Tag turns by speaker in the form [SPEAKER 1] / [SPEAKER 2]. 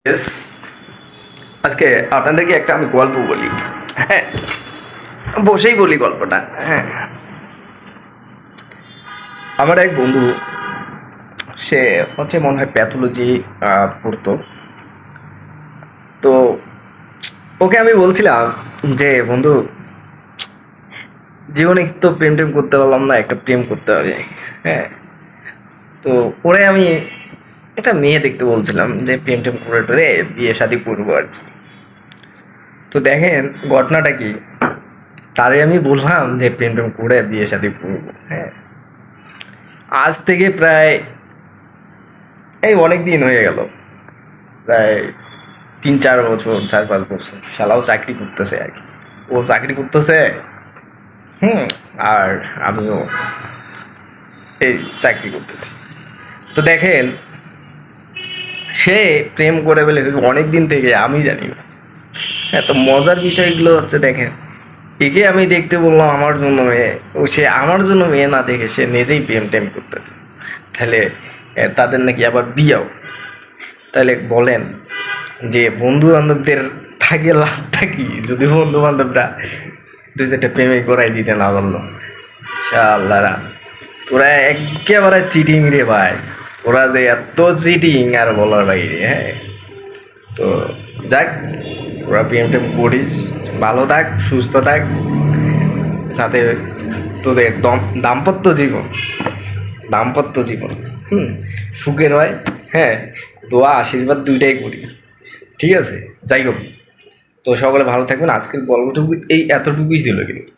[SPEAKER 1] Yes, আজকে আপনাদেরকে একটা আমি গল্প বলি। হ্যাঁ, বসেই বলি গল্পটা। হ্যাঁ, আমার এক বন্ধু, সে হচ্ছে মনে হয় প্যাথোলজি পড়তো। তো ওকে আমি বলছিলাম যে বন্ধু, জীবনে তো প্রেম টেম করতে পারলাম না, একটা প্রেম করতে হবে। হ্যাঁ, তো ওরে আমি একটা মেয়ে দেখতে বলছিলাম যে প্রেম টেম করে টোরে বিয়ে শাদী করবো আর কি। তো দেখেন ঘটনাটা কি, তারে আমি বললাম যে প্রেম টেম করে বিয়ে শাদী করবো। হ্যাঁ, আজ থেকে প্রায় এই অনেক দিন হয়ে গেল, প্রায় 3-4 বছর, 4-5 বছর শালাও চাকরি করতেছে আর কি। ও চাকরি করতেছে, হুম, আর আমিও এই চাকরি করতেছি। তো দেখেন, সে প্রেম করে বলে অনেক দিন থেকে আমি জানি না। হ্যাঁ, তো মজার বিষয়গুলো হচ্ছে দেখেন, একে আমি দেখতে বললাম আমার জন্য মেয়ে, ও সে আমার জন্য মেয়ে না দেখে সে নিজেই প্রেম টেম করতেছে। তাহলে তাদের নাকি আবার বিয়েও। তাহলে বলেন যে বন্ধু বান্ধবদের থাকে লাভটা কি, যদি বন্ধু বান্ধবরা 2-4টা প্রেমে করাই দিতে না পারলো। শালারা, তোরা একেবারে চিটিং রে ভাই। ওরা যে এত চিটিং আর বলার বাইরে। হ্যাঁ, তো যাক, তোরা প্রেম টেম করিস, ভালো থাক, সুস্থ থাক, সাথে তোদের দাম্পত্য জীবন, দাম্পত্য জীবন, হুম, সুখের হয়। হ্যাঁ, দোয়া আশীর্বাদ দুইটাই করি। ঠিক আছে, যাই হোক, তো সকলে ভালো থাকবেন। আজকের গল্পটুকু এই এতটুকুই ছিল কিন্তু।